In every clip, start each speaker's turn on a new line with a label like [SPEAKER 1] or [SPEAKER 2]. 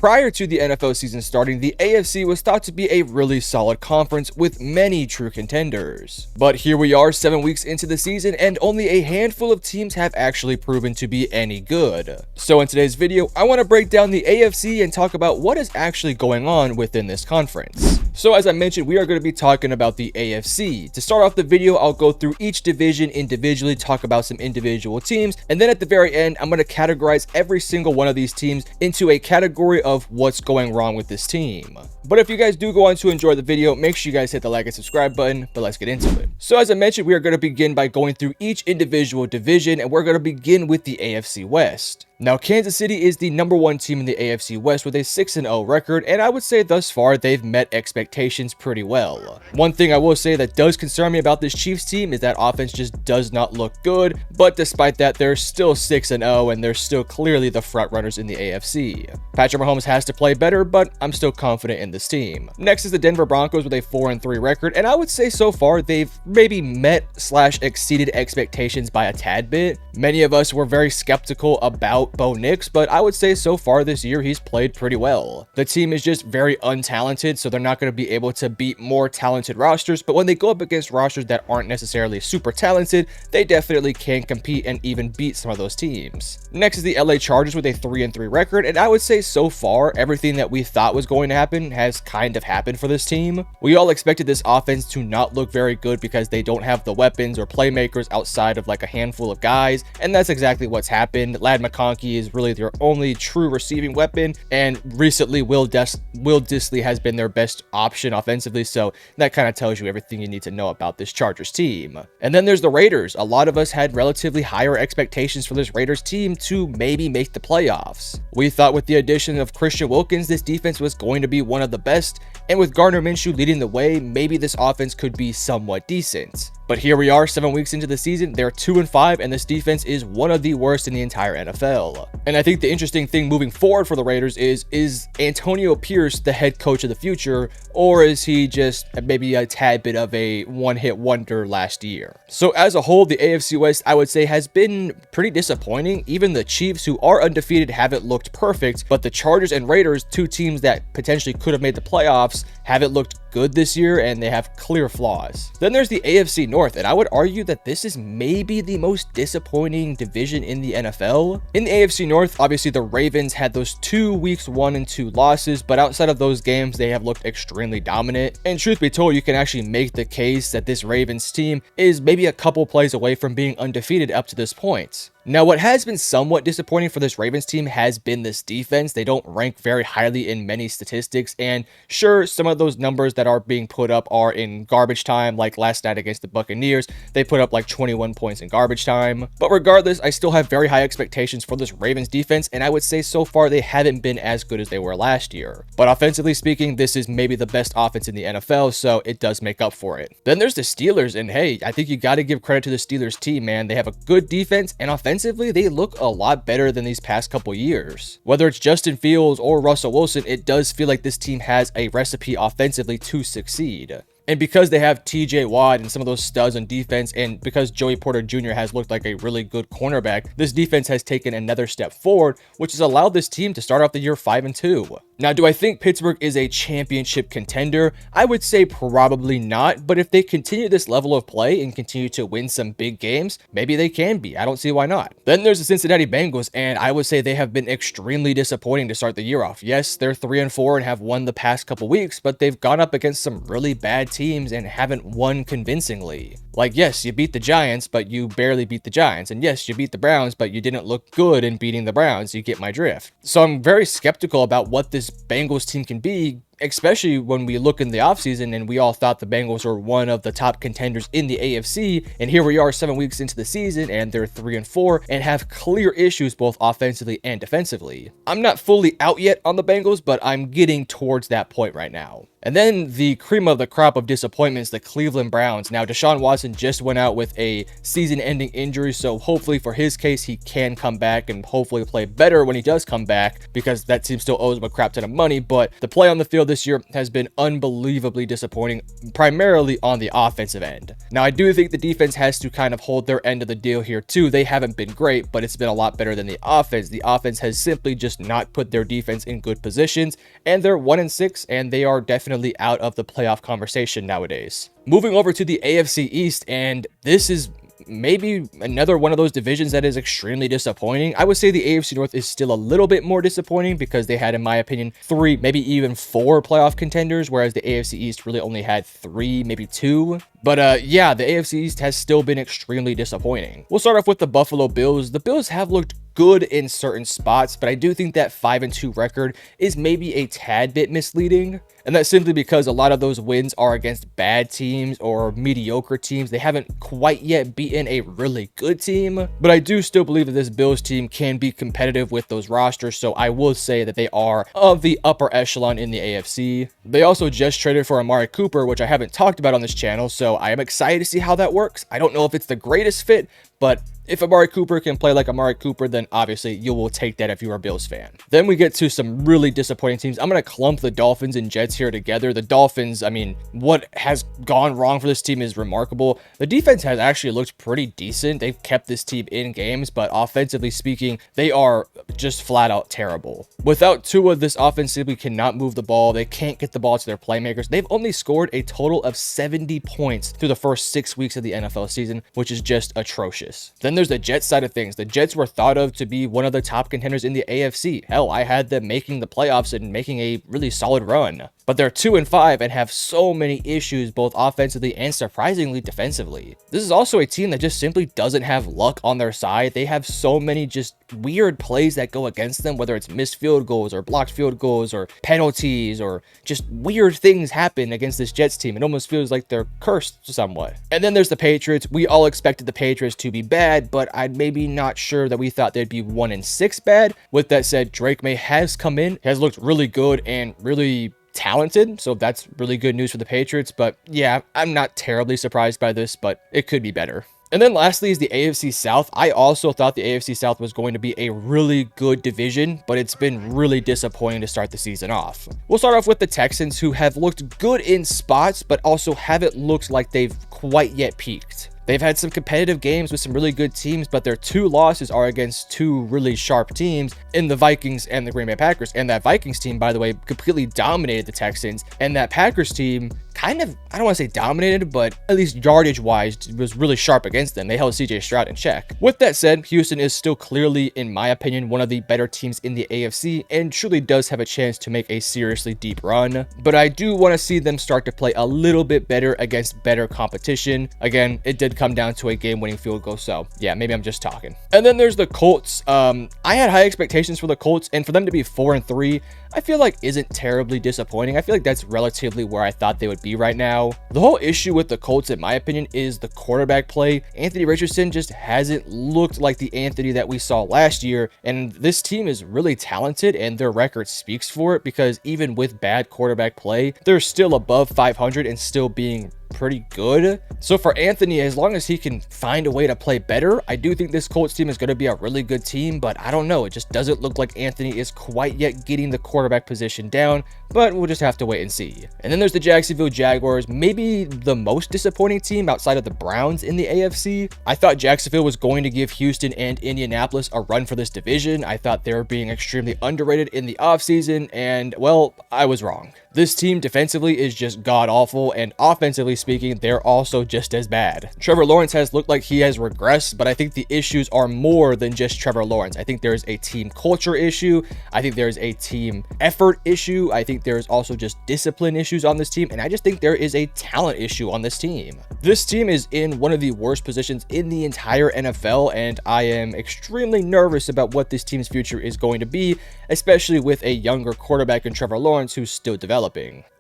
[SPEAKER 1] Prior to the NFL season starting, the AFC was thought to be a really solid conference with many true contenders. But here we are 7 weeks into the season and only a handful of teams have actually proven to be any good. So in today's video, I want to break down the AFC and talk about what is actually going on within this conference. So as I mentioned, we are going to be talking about the AFC. To start off the video, I'll go through each division individually, talk about some individual teams, and then at the very end, I'm going to categorize every single one of these teams into a category of what's going wrong with this team. But if you guys do go on to enjoy the video, make sure you guys hit the like and subscribe button, but let's get into it. So as I mentioned, we are going to begin by going through each individual division, and we're going to begin with the AFC West. Now, Kansas City is the #1 team in the AFC West with a 6-0 record, and I would say thus far they've met expectations pretty well. One thing I will say that does concern me about this Chiefs team is that offense just does not look good, but despite that, they're still 6-0 and they're still clearly the front runners in the AFC. Patrick Mahomes has to play better, but I'm still confident in this team. Next is the Denver Broncos with a 4-3 record, and I would say so far they've maybe met/exceeded expectations by a tad bit. Many of us were very skeptical about Bo Nix, but I would say so far this year he's played pretty well. The team is just very untalented, so they're not going to be able to beat more talented rosters, but when they go up against rosters that aren't necessarily super talented, they definitely can compete and even beat some of those teams. Next is the LA Chargers with a 3-3 record, and I would say so far everything that we thought was going to happen has kind of happened for this team. We all expected this offense to not look very good because they don't have the weapons or playmakers outside of like a handful of guys, and that's exactly what's happened. Ladd McConkey is really their only true receiving weapon, and recently Will Dissly has been their best option offensively, so that kind of tells you everything you need to know about this Chargers team. And then there's the Raiders. A lot of us had relatively higher expectations for this Raiders team to maybe make the playoffs. We thought with the addition of Christian Wilkins, this defense was going to be one of the best, and with Gardner Minshew leading the way, maybe this offense could be somewhat decent. But here we are 7 weeks into the season, they're 2-5, and this defense is one of the worst in the entire NFL. And I think the interesting thing moving forward for the Raiders is Antonio Pierce the head coach of the future, or is he just maybe a tad bit of a one-hit wonder last year? So as a whole, the AFC West, I would say, has been pretty disappointing. Even the Chiefs, who are undefeated, haven't looked perfect, but the Chargers and Raiders, two teams that potentially could have made the playoffs, haven't looked good this year, and they have clear flaws. Then there's the AFC North, and I would argue that this is maybe the most disappointing division in the NFL. In the AFC North, obviously the Ravens had those 2 weeks 1 and 2 losses, but outside of those games, they have looked extremely dominant. And truth be told, you can actually make the case that this Ravens team is maybe a couple plays away from being undefeated up to this point. Now, what has been somewhat disappointing for this Ravens team has been this defense. They don't rank very highly in many statistics, and sure, some of those numbers that are being put up are in garbage time, like last night against the Buccaneers. They put up like 21 points in garbage time. But regardless, I still have very high expectations for this Ravens defense, and I would say so far they haven't been as good as they were last year. But offensively speaking, this is maybe the best offense in the NFL, so it does make up for it. Then there's the Steelers, and hey, I think you got to give credit to the Steelers team, man. They have a good defense, and offensively, they look a lot better than these past couple years. Whether it's Justin Fields or Russell Wilson, it does feel like this team has a recipe offensively to succeed. And because they have TJ Watt and some of those studs on defense, and because Joey Porter Jr. has looked like a really good cornerback, this defense has taken another step forward, which has allowed this team to start off the year 5-2. Now, do I think Pittsburgh is a championship contender? I would say probably not, but if they continue this level of play and continue to win some big games, maybe they can be. I don't see why not. Then there's the Cincinnati Bengals, and I would say they have been extremely disappointing to start the year off. Yes, they're 3-4 and have won the past couple weeks, but they've gone up against some really bad teams and haven't won convincingly. Like, yes, you beat the Giants, but you barely beat the Giants. And yes, you beat the Browns, but you didn't look good in beating the Browns. You get my drift. So I'm very skeptical about what this Bengals team can be, especially when we look in the offseason and we all thought the Bengals were one of the top contenders in the AFC. And here we are 7 weeks into the season and they're 3-4 and have clear issues both offensively and defensively. I'm not fully out yet on the Bengals, but I'm getting towards that point right now. And then the cream of the crop of disappointments, the Cleveland Browns. Now, Deshaun Watson just went out with a season-ending injury, so hopefully for his case, he can come back and hopefully play better when he does come back, because that team still owes him a crap ton of money. But the play on the field this year has been unbelievably disappointing, primarily on the offensive end. Now, I do think the defense has to kind of hold their end of the deal here too. They haven't been great, but it's been a lot better than the offense. The offense has simply just not put their defense in good positions, and they're 1-6, and they are definitely out of the playoff conversation nowadays. Moving over to the AFC East, and this is maybe another one of those divisions that is extremely disappointing. I would say the AFC North is still a little bit more disappointing because they had, in my opinion, 3, maybe even 4 playoff contenders, whereas the AFC East really only had 3, maybe 2. But yeah, the AFC East has still been extremely disappointing. We'll start off with the Buffalo Bills. The Bills have looked good in certain spots, but I do think that 5-2 record is maybe a tad bit misleading. And that's simply because a lot of those wins are against bad teams or mediocre teams. They haven't quite yet beaten a really good team, but I do still believe that this Bills team can be competitive with those rosters. So I will say that they are of the upper echelon in the AFC. They also just traded for Amari Cooper, which I haven't talked about on this channel. So I am excited to see how that works. I don't know if it's the greatest fit, but if Amari Cooper can play like Amari Cooper, then obviously you will take that if you're a Bills fan. Then we get to some really disappointing teams. I'm going to clump the Dolphins and Jets here together. The Dolphins, I mean, what has gone wrong for this team is remarkable. The defense has actually looked pretty decent. They've kept this team in games, but offensively speaking, they are just flat out terrible. Without Tua, this offense simply cannot move the ball. They can't get the ball to their playmakers. They've only scored a total of 70 points through the first 6 weeks of the NFL season, which is just atrocious. Then there's the Jets side of things. The Jets were thought of to be one of the top contenders in the AFC. Hell, I had them making the playoffs and making a really solid run. But they're 2-5 and have so many issues both offensively and surprisingly defensively. This is also a team that just simply doesn't have luck on their side. They have so many just weird plays that go against them, whether it's missed field goals or blocked field goals or penalties or just weird things happen against this Jets team. It almost feels like they're cursed somewhat. And then there's the Patriots. We all expected the Patriots to be bad, but I'm maybe not sure that we thought they'd be 1-6 bad. With that said, Drake May has come in, has looked really good and really talented, so that's really good news for the Patriots. But yeah, I'm not terribly surprised by this, but it could be better. And then lastly is the AFC South. I also thought the AFC South was going to be a really good division, but it's been really disappointing to start the season off. We'll start off with the Texans, who have looked good in spots, but also haven't looked like they've quite yet peaked. They've had some competitive games with some really good teams, but their 2 losses are against 2 really sharp teams in the Vikings and the Green Bay Packers. And that Vikings team, by the way, completely dominated the Texans. And that Packers team kind of, I don't want to say dominated, but at least yardage wise was really sharp against them. They held CJ Stroud in check. With that said, Houston is still clearly, in my opinion, one of the better teams in the AFC and truly does have a chance to make a seriously deep run. But I do want to see them start to play a little bit better against better competition. Again, it did come down to a game-winning field goal, so yeah, maybe I'm just talking. And then there's the Colts. I had high expectations for the Colts, and for them to be 4-3, I feel like isn't terribly disappointing. I feel like that's relatively where I thought they would be right now. The whole issue with the Colts, in my opinion, is the quarterback play. Anthony Richardson just hasn't looked like the Anthony that we saw last year, and this team is really talented, and their record speaks for it, because even with bad quarterback play, they're still above 500 and still being pretty good. So for Anthony, as long as he can find a way to play better, I do think this Colts team is going to be a really good team, but I don't know. It just doesn't look like Anthony is quite yet getting the quarterback position down, but we'll just have to wait and see. And then there's the Jacksonville Jaguars, maybe the most disappointing team outside of the Browns in the AFC. I thought Jacksonville was going to give Houston and Indianapolis a run for this division. I thought they were being extremely underrated in the offseason, and well, I was wrong. This team defensively is just god-awful, and offensively speaking, they're also just as bad. Trevor Lawrence has looked like he has regressed, but I think the issues are more than just Trevor Lawrence. I think there's a team culture issue. I think there's a team effort issue. I think there's also just discipline issues on this team, and I just think there is a talent issue on this team. This team is in one of the worst positions in the entire NFL, and I am extremely nervous about what this team's future is going to be, especially with a younger quarterback in Trevor Lawrence who's still developing.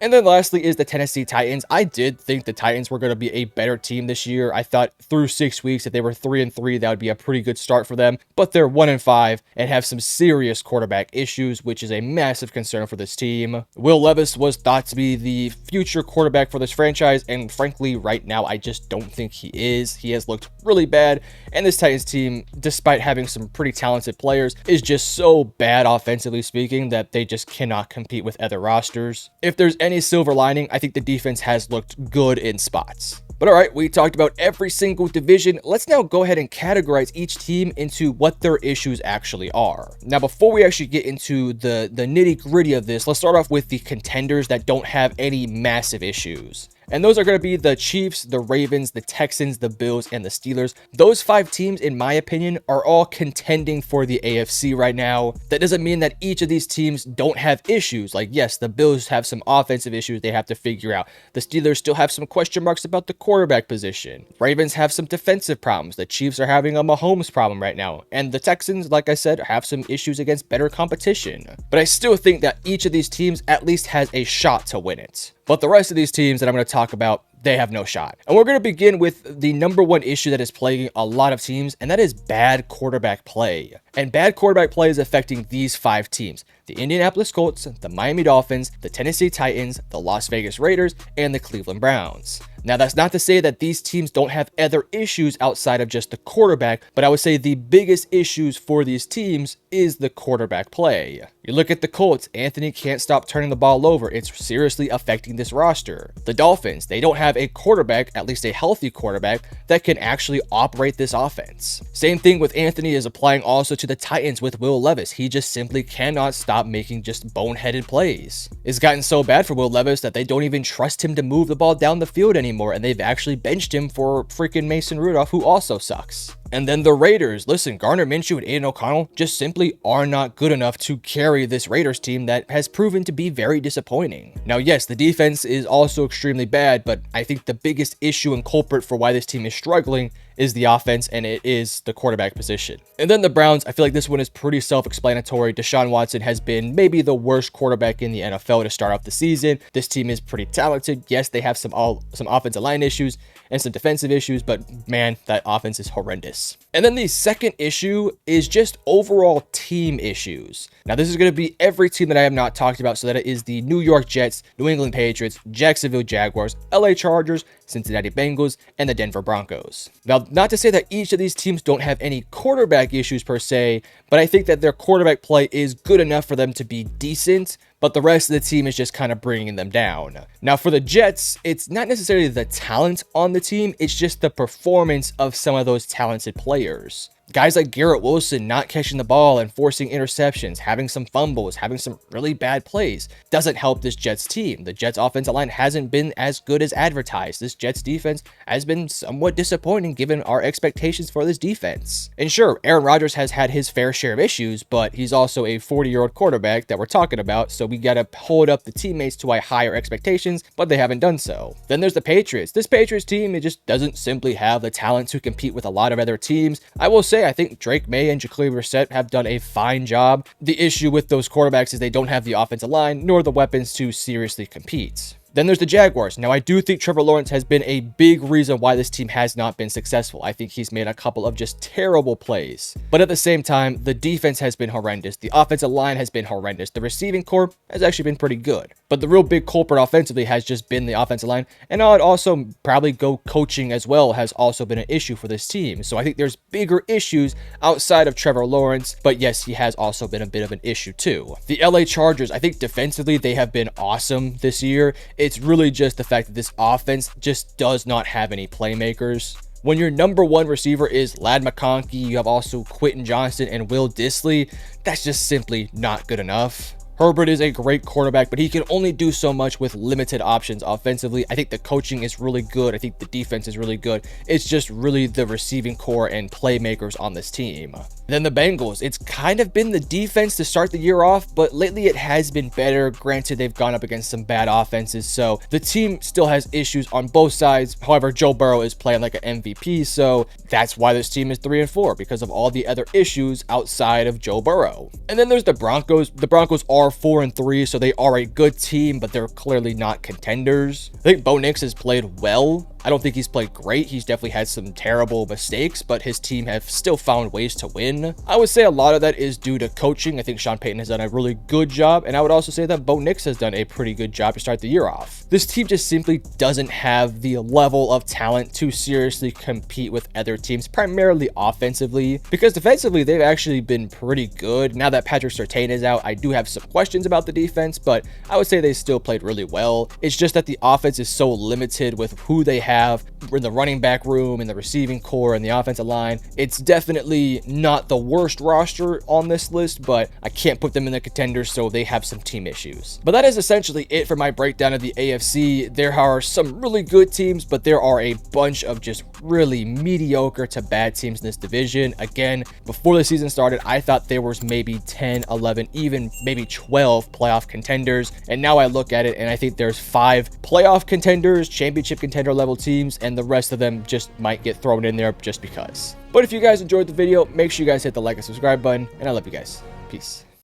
[SPEAKER 1] And then lastly is the Tennessee Titans. I did think the Titans were going to be a better team this year. I thought through 6 weeks, if they were 3-3, that would be a pretty good start for them, but they're 1-5 and have some serious quarterback issues, which is a massive concern for this team. Will Levis was thought to be the future quarterback for this franchise, and frankly, right now, I just don't think he is. He has looked really bad, and this Titans team, despite having some pretty talented players, is just so bad offensively speaking that they just cannot compete with other rosters. If there's any silver lining, I think the defense has looked good in spots. But all right, we talked about every single division. Let's now go ahead and categorize each team into what their issues actually are. Now, before we actually get into the nitty-gritty of this, let's start off with the contenders that don't have any massive issues. And those are going to be the Chiefs, the Ravens, the Texans, the Bills, and the Steelers. Those 5 teams, in my opinion, are all contending for the AFC right now. That doesn't mean that each of these teams don't have issues. Like, yes, the Bills have some offensive issues they have to figure out. The Steelers still have some question marks about the quarterback position. Ravens have some defensive problems. The Chiefs are having a Mahomes problem right now. And the Texans, like I said, have some issues against better competition. But I still think that each of these teams at least has a shot to win it. But the rest of these teams that I'm going to talk about, they have no shot. And we're going to begin with the number one issue that is plaguing a lot of teams, and that is bad quarterback play. And bad quarterback play is affecting these 5 teams: the Indianapolis Colts, the Miami Dolphins, the Tennessee Titans, the Las Vegas Raiders, and the Cleveland Browns. Now, that's not to say that these teams don't have other issues outside of just the quarterback, but I would say the biggest issues for these teams is the quarterback play. You look at the Colts, Anthony can't stop turning the ball over. It's seriously affecting this roster. The Dolphins, they don't have a quarterback, at least a healthy quarterback, that can actually operate this offense. Same thing with Anthony is applying also to the Titans with Will Levis. He just simply cannot stop making just boneheaded plays. It's gotten so bad for Will Levis that they don't even trust him to move the ball down the field anymore, and they've actually benched him for freaking Mason Rudolph, who also sucks. And then the Raiders, listen, Gardner Minshew and Aiden O'Connell just simply are not good enough to carry this Raiders team that has proven to be very disappointing. Now, yes, the defense is also extremely bad, but I think the biggest issue and culprit for why this team is struggling is the offense, and it is the quarterback position. And then the Browns, I feel like this one is pretty self-explanatory. Deshaun Watson has been maybe the worst quarterback in the NFL to start off the season. This team is pretty talented. Yes, they have some offensive line issues and some defensive issues, but man, that offense is horrendous. And then the second issue is just overall team issues. Now, this is going to be every team that I have not talked about, so that it is the New York Jets, New England Patriots, Jacksonville Jaguars, LA Chargers, Cincinnati Bengals, and the Denver Broncos. Now, not to say that each of these teams don't have any quarterback issues per se, but I think that their quarterback play is good enough for them to be decent, but the rest of the team is just kind of bringing them down. Now, for the Jets, it's not necessarily the talent on the team, it's just the performance of some of those talented players. Guys like Garrett Wilson not catching the ball and forcing interceptions, having some fumbles, having some really bad plays doesn't help this Jets team. The Jets offensive line hasn't been as good as advertised. This Jets defense has been somewhat disappointing given our expectations for this defense. And sure, Aaron Rodgers has had his fair share of issues, but he's also a 40-year-old quarterback that we're talking about, so we got to hold up the teammates to a higher expectations, but they haven't done so. Then there's the Patriots. This Patriots team, it just doesn't simply have the talent to compete with a lot of other teams. I will say, I think Drake May and Jacoby Brissett have done a fine job. The issue with those quarterbacks is they don't have the offensive line nor the weapons to seriously compete. Then there's the Jaguars. Now, I do think Trevor Lawrence has been a big reason why this team has not been successful. I think he's made a couple of just terrible plays. But at the same time, the defense has been horrendous. The offensive line has been horrendous. The receiving corps has actually been pretty good. But the real big culprit offensively has just been the offensive line. And I'd also probably go coaching as well has also been an issue for this team. So I think there's bigger issues outside of Trevor Lawrence. But yes, he has also been a bit of an issue too. The LA Chargers, I think defensively, they have been awesome this year. It's really just the fact that this offense just does not have any playmakers. When your number one receiver is Ladd McConkey, you have also Quentin Johnston and Will Dissly. That's just simply not good enough. Herbert is a great quarterback, but he can only do so much with limited options offensively. I think the coaching is really good. I think the defense is really good. It's just really the receiving core and playmakers on this team. Then the Bengals, it's kind of been the defense to start the year off, but lately it has been better. Granted, they've gone up against some bad offenses, so the team still has issues on both sides. However, Joe Burrow is playing like an MVP, so that's why this team is 3-4, because of all the other issues outside of Joe Burrow. And then there's the Broncos. The Broncos are 4-3, so they are a good team, but they're clearly not contenders. I think Bo Nix has played well I don't think he's played great. He's definitely had some terrible mistakes, but his team have still found ways to win. I would say a lot of that is due to coaching. I think Sean Payton has done a really good job, and I would also say that Bo Nix has done a pretty good job to start the year off. This team just simply doesn't have the level of talent to seriously compete with other teams, primarily offensively, because defensively they've actually been pretty good. Now that Patrick Surtain is out, I do have some questions about the defense, but I would say they still played really well. It's just that the offense is so limited with who they have in the running back room, in the receiving core, and the offensive line. It's definitely not the worst roster on this list, but I can't put them in the contenders, so they have some team issues. But that is essentially it for my breakdown of the AFC. There are some really good teams, but there are a bunch of just really mediocre to bad teams in this division. Again, before the season started, I thought there was maybe 10, 11, even maybe 12 playoff contenders, and now I look at it and I think there's 5 playoff contenders, championship contender level teams, and the rest of them just might get thrown in there just because. But if you guys enjoyed the video, make sure you guys hit the like and subscribe button, and I love you guys. Peace.